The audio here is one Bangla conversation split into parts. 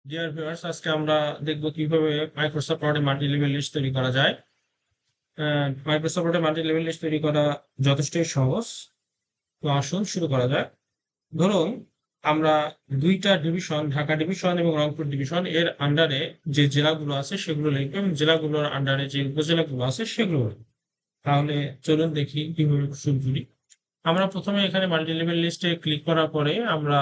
ডিয়ার ভিউয়ার্স, আজকে আমরা দেখব কিভাবে মাইক্রোসফট ওয়ার্ডে মাল্টি লেভেল লিস্ট তৈরি করা যায়। মাইক্রোসফট ওয়ার্ডে মাল্টি লেভেল লিস্ট তৈরি করা যথেষ্টই সহজ। তো আসুন শুরু করা যাক। ধরুন আমরা দুইটা ডিভিশন, ঢাকা ডিভিশন এবং রংপুর ডিভিশন এর আন্ডারে যে জেলাগুলো আছে সেগুলো লিখবো এবং জেলাগুলোর আন্ডারে যে উপজেলাগুলো আছে সেগুলো লিখবো। তাহলে চলুন দেখি কিভাবে শুরু করি। আমরা প্রথমে এখানে মাল্টি লেভেল লিস্টে ক্লিক করার পরে আমরা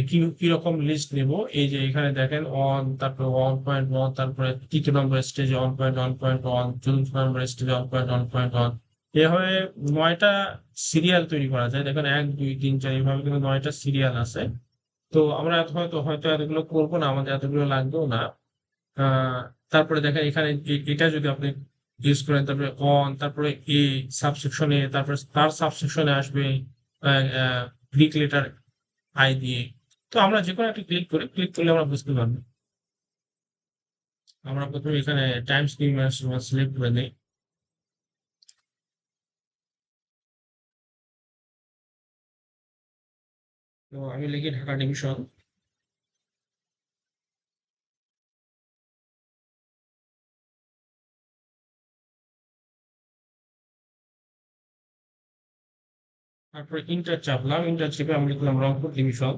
কি কিরকম লিস্ট নেব, এই যে এখানে দেখেন ওয়ান, তারপরে 1.1, তারপরে তৃতীয় নম্বর স্টেজে 1.1.1, চতুর্থ নম্বর স্টেজে 1.1.1, এভাবে 9টা সিরিয়াল তৈরি করা যায়। দেখেন 1 2 3 4 এইভাবে কিন্তু 9টা সিরিয়াল আছে। তো আমরা হয়তো এতগুলো করবো না, আমাদের এতগুলো লাগবেও না। তারপরে দেখেন এখানে এটা যদি আপনি ইউজ করেন, তারপরে অন, তারপরে এ সাবসেকশনে, তারপরে তার সাবসেকশনে আসবে গ্রিক লেটার আই দিয়ে। তো আমরা যে কোনো একটা ক্লিক করলে আমরা বুঝতে পারবো। আমরা প্রথমে এখানে টাইমস নিউ সিলেক্ট করে নিই। তো আমি লিখি ঢাকা ডিভিশন। তারপরে ইন্টার চাপলাম, ইন্টার চেপে আমি লিখলাম রংপুর ডিভিশন।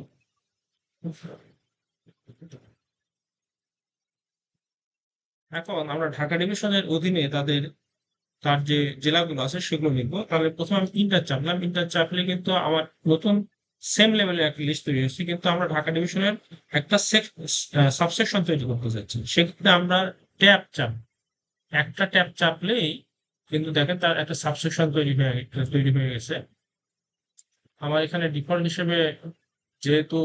এখন আমরা ঢাকা ডিভিশনের অধীনে তার যে জেলাগুলো আছে সেগুলো লিখবো। তাহলে প্রথমে আমি ইন্টার চাপলাম, ইন্টার চাপলে কিন্তু আমার নতুন সেম লেভেলের একটা লিস্ট তৈরি হচ্ছে, কিন্তু আমরা ঢাকা ডিভিশনের একটা সাবসেকশন তৈরি করতে চাচ্ছি। সেক্ষেত্রে আমরা ট্যাব চাপ, একটা ট্যাব চাপলেই কিন্তু দেখেন তার একটা সাবসেকশন তৈরি হয়ে গেছে। আমার এখানে ডিফল্ট হিসেবে যেহেতু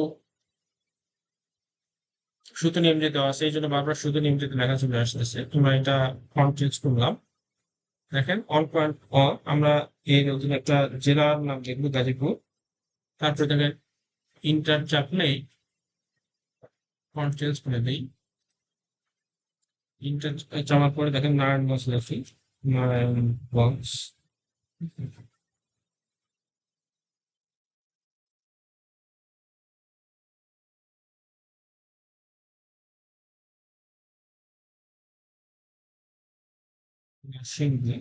শুধু নেম যে দেওয়া আছে, এই জন্য বারবার শুধু নেম যেতে লেখা চলে আসতেছে। তোমরা এটা ফন্ট চেঞ্জ করলাম। দেখেন 1.1 আমরা এর অধীনে একটা জেলার নাম লিখবো গাজীপুর। তারপরে দেখেন ইন্টার চাপলেই ফন্ট চেঞ্জ করে দিই। ইন্টার চাপার পরে দেখেন নারায়ণগঞ্জ লেখি, নারায়ণগঞ্জ। সিংড়ি।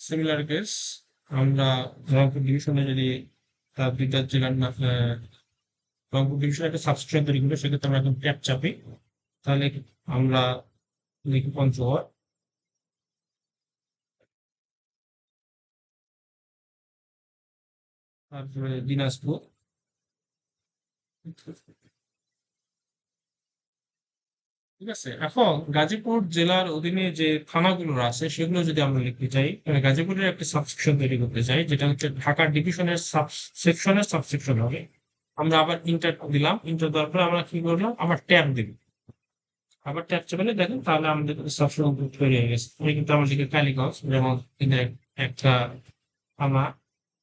সিমিলার কেস আমরা রংপুর ডিভিশনে যদি তার দুইটা জেলার নাম, রংপুর ডিভিশনে একটা সাবস্ক্রিপশন তৈরি করি, সেক্ষেত্রে আমরা এখন ট্যাপ চাপি। তাহলে আমরা লিখি পঞ্চগড়। তারপরে দিনাজপুর। ঠিক আছে, এখন গাজীপুর জেলার অধীনে যে থানাগুলো আছে সেগুলো যদি আমরা লিখতে চাই, মানে গাজীপুরের একটা সাবসেকশন তৈরি করতে চাই যেটা হচ্ছে ঢাকা ডিভিশনের সাবসেকশন হবে। আমরা আবার ইন্টার দিলাম, ইন্টার দেওয়ার পরে আমরা কি করলাম, আবার ট্যাব দিল। আবার ট্যাব চেপে দেখেন তাহলে আমাদের সাবসেকশন তৈরি হয়ে গেছে। আমি কিন্তু আমার দিকে কালীগঞ্জ, যেমন এখানে একটা থানা,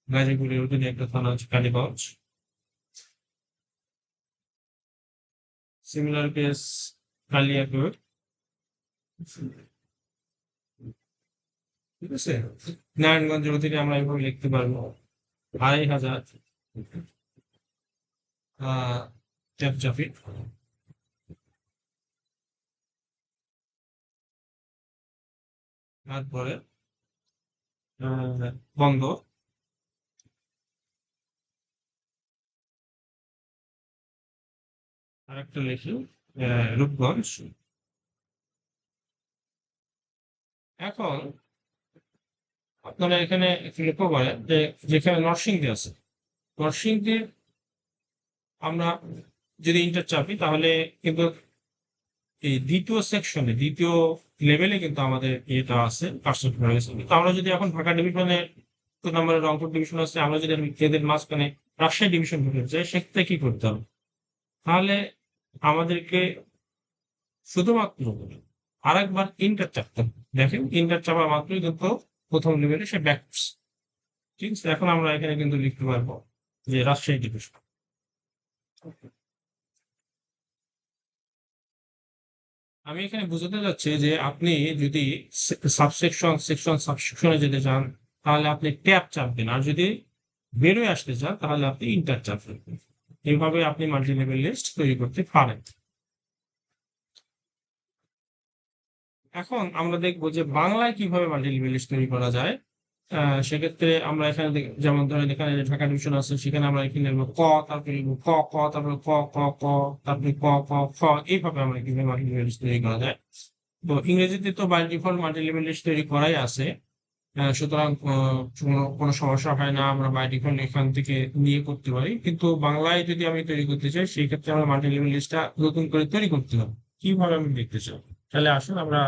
গাজীপুরের অধীনে একটা থানা হচ্ছে কালীগঞ্জ। Similar case Kaliakair. ঠিক আছে, নারায়ণগঞ্জের অধীনে আমরা এভাবে লিখতে পারবো 2,500 চাপচাপি। তারপরে বন্ধ। আরেকটা লিখি রূপগঞ্জ। এখন আপনারা এখানে একটু লক্ষ্য করেন যে যেখানে নরসিংদী আছে, নরসিংদী আমরা যদি ইন্টার চাপি তাহলে কিন্তু এই দ্বিতীয় সেকশনে, দ্বিতীয় লেভেলে কিন্তু আমাদের এটা আছে, পার্সেন্ট হয়ে গেছে। কিন্তু আমরা যদি এখন ঢাকা ডিভিশনে তো নম্বরের রংপুর ডিভিশন আছে, আমরা যদি এদের মাঝখানে রাজশাহী ডিভিশন ঢুকে যাই, সেক্ষেত্রে কি করতে হবে? তাহলে আমাদেরকে শুধুমাত্র আরেকবার ইন্টার চাপতে হবে। দেখেন ইন্টার চাপা মাত্রই কিন্তু প্রথম লেভেলে সে ব্যাক করছে। ঠিক আছে, এখন আমরা এখানে কিন্তু লিখতে পারবো যে রাজশাহী ডিভিশন। আমি এখানে বুঝাতে যাচ্ছি যে আপনি যদি সাবসেকশনে যেতে চান তাহলে আপনি ট্যাব চাপবেন, আর যদি বেরোয় আসতে চান তাহলে আপনি ইন্টার চাপবেন। এইভাবে আপনি মাল্টি লেভেল লিস্ট তৈরি করতে পারেন। এখন আমরা দেখবো যে বাংলায় কিভাবে মাল্টি লেভেল লিস্ট তৈরি করা যায়। সেক্ষেত্রে আমরা এখানে যেমন ধরেন এখানে ঢাকা ডিভিশন আছে, সেখানে আমরা এখানে লিখবো ক, তারপরে লিখবো ক ক, তারপরে ক ক ক, তারপরে ক ক খ, এইভাবে আমরা কিভাবে মাল্টি লেভেল লিস্ট তৈরি করা যায়। তো ইংরেজিতে তো by default multi level list তৈরি করাই আছে। সুতরাং কোনো সমস্যা হয় না, আমরা বাই ডিফল্ট এখান থেকে নিয়ে করতে পারি। কিন্তু বাংলায় যদি আমি তৈরি করতে চাই, সেই ক্ষেত্রে আমরা মাল্টি লেভেল লিস্টটা নতুন করে তৈরি করতে হবে। কিভাবে আমি দেখতে চাই, তাহলে আসুন আমরা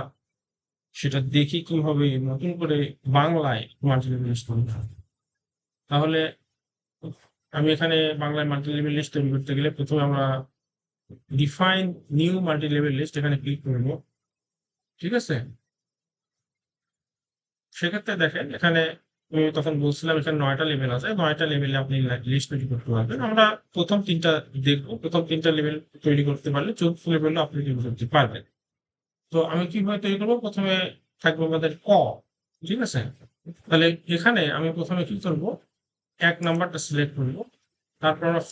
সেটা দেখি কিভাবে নতুন করে বাংলায় মাল্টি লেভেল লিস্ট তৈরি হয়। তাহলে আমি এখানে বাংলায় মাল্টি লেভেল লিস্ট তৈরি করতে গেলে প্রথমে আমরা define new multi level list এখানে ক্লিক করব। ঠিক আছে, সেক্ষেত্রে দেখেন এখানে আমি তখন বলছিলাম এখানে 9টা লেভেল আছে, 9টা লেভেলে আপনি লিস্ট তৈরি করতে পারবেন। আমরা প্রথম 3টা দেখবো, প্রথম 3টা লেভেল তৈরি করতে পারলে 4th লেভেলও আপনি তৈরি করতে পারবেন। তো আমি কিভাবে তৈরি করবো, প্রথমে থাকবে আমাদের ক। ঠিক আছে, তাহলে এখানে আমি প্রথমে কি করবো, 1 নাম্বারটা সিলেক্ট করবো। তারপর আমরা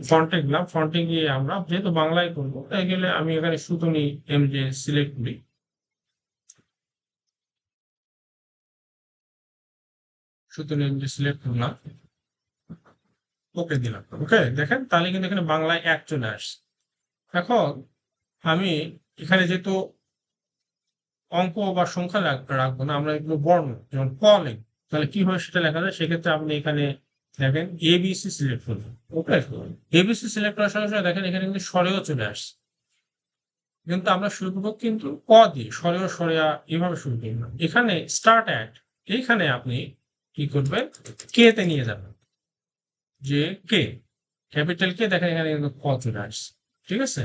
ফন্টে গেলাম, ফন্টে গিয়ে আমরা যেহেতু বাংলায় করবো তাই গেলে আমি এখানে সুতনি এমজে সিলেক্ট করি। সুতনি এমজে সিলেক্ট করলাম, ওকে দিলাম। ওকে, দেখেন তাহলে কিন্তু এখানে বাংলায় 1 চলে আসছে। এখন আমি এখানে যেহেতু অঙ্ক বা সংখ্যা রাখবো না, আমরা এগুলো বর্ণ, যেমন ক লিখব, তাহলে কিভাবে সেটা লেখা যায়, সেক্ষেত্রে আপনি এখানে দেখেন এবিসি সিলেক্ট করবেন। ওকে, এবিসি সিলেক্ট করার সঙ্গে সঙ্গে দেখেন এখানে কিন্তু স্বরেও চলে আসছে। কিন্তু আমরা শুরু করবো কিন্তু ক দিয়ে, স্বরেও সরেয়া এভাবে শুরু করবো। এখানে স্টার্ট অ্যাট, এইখানে আপনি কি করবেন, কে তে নিয়ে যাবেন, যে কে, ক্যাপিটাল কে, দেখেন এখানে কিন্তু ক চলে আসছে। ঠিক আছে,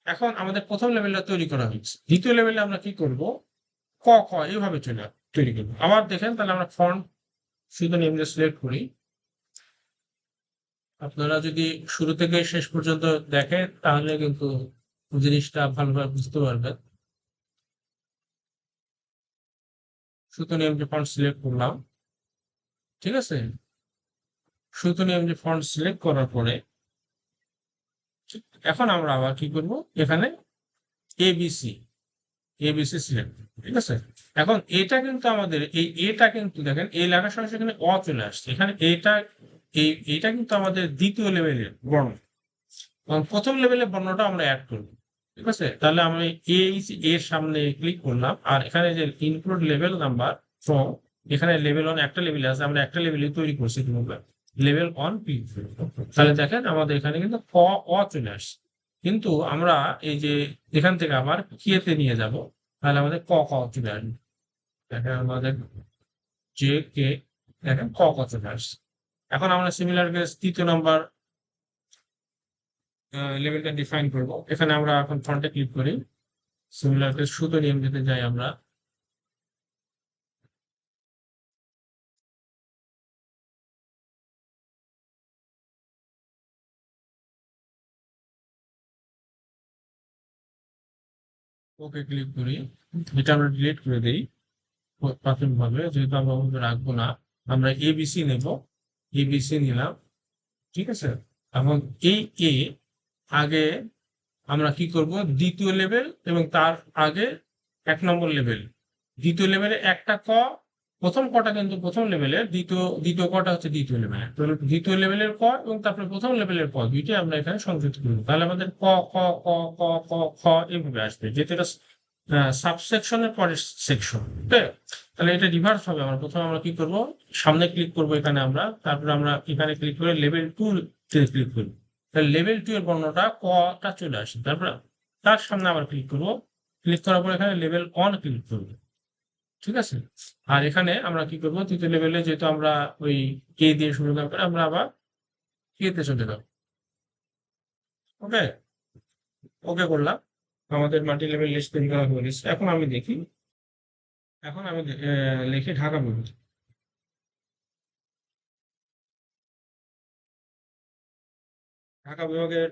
এখন আমাদের প্রথম লেভেলটা তৈরি করা হয়েছে। দ্বিতীয় লেভেলে আমরা কি করব, ক খ এইভাবে তৈরি করবো। আবার দেখেন তাহলে আমরা ফন্ট শুধু নেমটা সিলেক্ট করি। আপনারা যদি শুরু থেকে শেষ পর্যন্ত দেখেন তাহলে কিন্তু জিনিসটা ভালোভাবে বুঝতে পারবেন। শুধু নেমটা ফন্ট সিলেক্ট করলাম। ঠিক আছে, শুধু নেমটা ফন্ট সিলেক্ট করার পরে এখন আমরা আবার কি করব, এখানে এবিসি, এবিসি সিলেক্ট। ঠিক আছে, এখন এটা কিন্তু আমাদের এই এটা কিন্তু দেখেন এই লেখার সঙ্গে এখানে অ চলে আসছে। এখানে এইটা কিন্তু আমাদের দ্বিতীয় লেভেলের বর্ণ, এবং প্রথম লেভেলের বর্ণটা আমরা অ্যাড করব। ঠিক আছে, তাহলে আমি এই এর সামনে ক্লিক করলাম, আর এখানে যে ইনক্লুড লেভেল নাম্বার ফ্রম, এখানে লেভেল অন একটা লেভেল আছে, আমরা একটা লেভেলে তৈরি করছি লেভেল অন ক্লিক করব। তাহলে দেখেন আমাদের এখানে কিন্তু ক অ চলে আসছে। কিন্তু আমরা এই যে এখান থেকে আবার কিয়েতে নিয়ে যাব, তাহলে আমাদের ক খ চলে আসবে। দেখেন আমাদের যে কে, দেখেন ক খ চলে আসছে। এখন আমরা সিমিলার কেস তৃতীয় নাম্বার লেভেলটা ডিফাইন করব। এখানে আমরা এখন ফন্টে ক্লিক করি, সিমিলার কেস শুধু নিয়ম যেতে যাই আমরা। ওকে ক্লিক করি, এটা আমরা ডিলিট করে দিই প্রাথমিকভাবে, যেহেতু আমরা ওভাবে রাখবো না। আমরা এবিসি নেব, এবিসি নিলাম। ঠিক আছে, এখন এই এ আগে আমরা কি করব, দ্বিতীয় লেভেল এবং তার আগে 1 নম্বর লেভেল। দ্বিতীয় লেভেলে একটা ক, প্রথম কটা কিন্তু প্রথম লেভেলের, দ্বিতীয় দ্বিতীয় কটা হচ্ছে দ্বিতীয় লেভেলের। দ্বিতীয় লেভেলের ক এবং তারপরে প্রথম লেভেলের ক, দুইটাই আমরা এখানে সংযুক্ত করব। তাহলে আমাদের ক ক ক ক ক খ এইভাবে আসবে, যেহেতু এটা সাবসেকশনের পরের সেকশন। ঠিক আছে, তাহলে এটা রিভার্স হবে। আমরা প্রথমে আমরা কি করব, সামনে ক্লিক করব এখানে আমরা, তারপরে আমরা এখানে ক্লিক করে লেভেল 2 তে ক্লিক করব। তাহলে লেভেল 2 এর বর্ণটা কটা চলে আসে। তারপর তার সামনে আবার ক্লিক করব, ক্লিক করার পর এখানে লেভেল অন ক্লিক করব। ঠিক আছে, আর এখানে আমরা কি করব, তৃতীয় লেভেলে যেহেতু আমরা ওই কে দিয়ে শুরু না করে আমরা আবার কে তে চলে যাব। ওকে, ওকে করলাম, আমাদের মাল্টি লেভেল লিস্ট তৈরি করা হয়ে গেছে। এখন আমি দেখি, এখন আমি লিখি ঢাকা বিভাগ। ঢাকা বিভাগের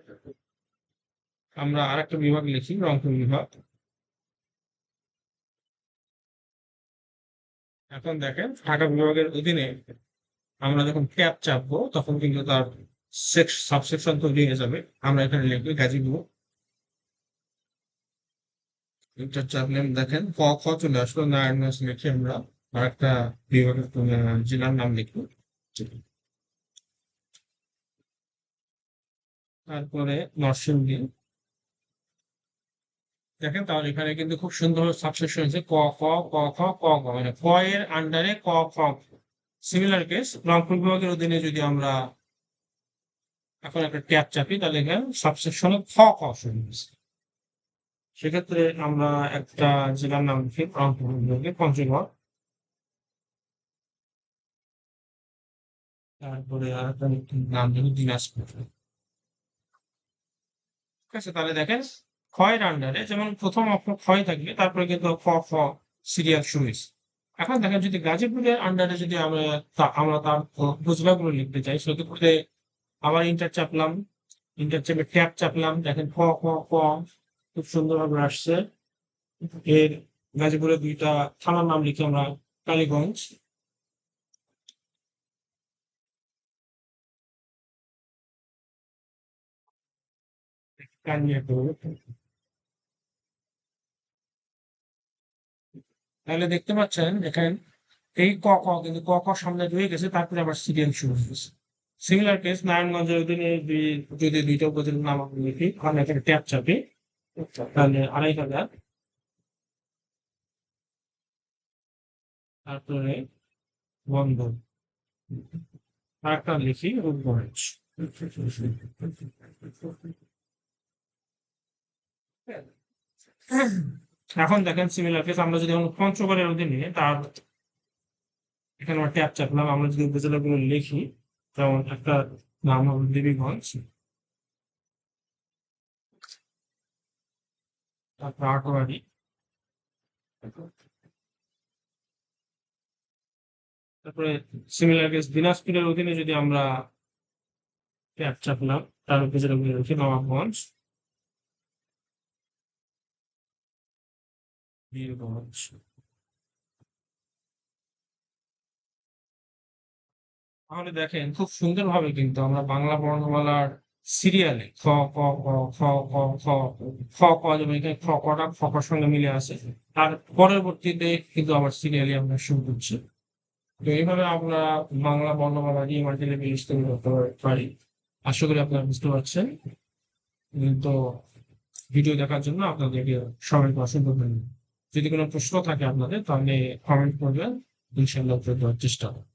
আমরা আরেকটা বিভাগ লিখি, রংপুর বিভাগ। এখন দেখেন ঢাকা বিভাগের অধীনে আমরা যখন ট্যাব চাপবো তখন কিন্তু তার সাবসেকশন তৈরি হয়ে যাবে। আমরা এখানে লিখবো গাজীপুর। এটা চাপলে দেখেন ক খ চলে আসলো, নারায়ণগঞ্জ লিখে আমরা আর একটা বিভাগের জেলার নাম লিখবো। তারপরে নরসিংদী। দেখেন তাহলে এখানে কিন্তু খুব সুন্দর সাবসেকশন হয়েছে ক খ ক খ ক খ, মানে ক এর আন্ডারে ক খ। সিমিলার কেস রংপুর বিভাগের অধীনে যদি আমরা এখন একটা ট্যাব চাপি তাহলে এখানে সাবসেকশনে খ খ শুরু হয়েছে। সেক্ষেত্রে আমরা একটা জেলার নাম লিখি রংপুর বিভাগে পঞ্চগড়। তারপরে আর একটা নাম লিখি দিনাজপুর। ঠিক আছে, তাহলে দেখেন ক্ষয়ের আন্ডারে যেমন প্রথম অক্ষর ক্ষয় থাকবে, তারপরে কিন্তু খ খ সিরিয়াল শুরু হয়েছে। এখন দেখেন যদি গাজীপুরের আন্ডারে যদি আমরা আমরা তার উপজেলাগুলো লিখতে চাই, সেক্ষেত্রে আবার ইন্টার চাপলাম, ইন্টার চেপে ট্যাব চাপলাম, দেখেন খ খ খ খুব সুন্দরভাবে আসছে। এর গাজীপুরের দুইটা থানার নাম লিখি আমরা কালীগঞ্জ। কালিয়াকৈর। তাহলে দেখতে পাচ্ছেন এখানে এই ক ক কিন্তু ক খ সামনে রয়ে গেছে, তারপরে আবার সিরিয়াল শুরু হয়েছে। সিমিলার কেস নারায়ণগঞ্জের অধীনে যদি দুইটা উপজেলার নাম আমি লিখি, আমরা এখানে ট্যাব চাপি, তাহলে ২,৫০০। তারপরে বন্দর, আর একটা লিখি রূপগঞ্জ। এখন দেখেন সিমিলার কেস আমরা যদি এখন পঞ্চগড়ের অধীনে তার এখানে আমরা ট্যাব চাপলাম, আমরা যদি উপজেলাগুলো লিখি, যেমন একটা নাম হবে দেবীগঞ্জ, তারপর আটোয়ারি, তারপরে সিমিলার কেস দিনাজপুরের অধীনে যদি আমরা ট্যাব চাপলাম, তার উপজেলাগুলো লিখি নবাবগঞ্জ, বীরগঞ্জ। তাহলে দেখেন খুব সুন্দরভাবে কিন্তু আমরা বাংলা বর্ণমালার সিরিয়ালে খ ক ক খ খ খ খ ক, যেমন এখানে খ কটা খ কর সঙ্গে মিলে আছে, তার পরবর্তীতে কিন্তু আবার সিরিয়ালি আমরা শুরু করছি। তো এইভাবে আমরা বাংলা বর্ণমালা দিয়ে মাল্টিলেভেল তৈরি করতে পারি। আশা করি আপনারা বুঝতে পারছেন। তো ভিডিও দেখার জন্য আপনাদেরকে সবাইকে অসংখ্য ধন্যবাদ। যদি কোনো প্রশ্ন থাকে আপনাদের তাহলে কমেন্ট করবেন, ইনশাল্লাহ উত্তর দেওয়ার চেষ্টা করব।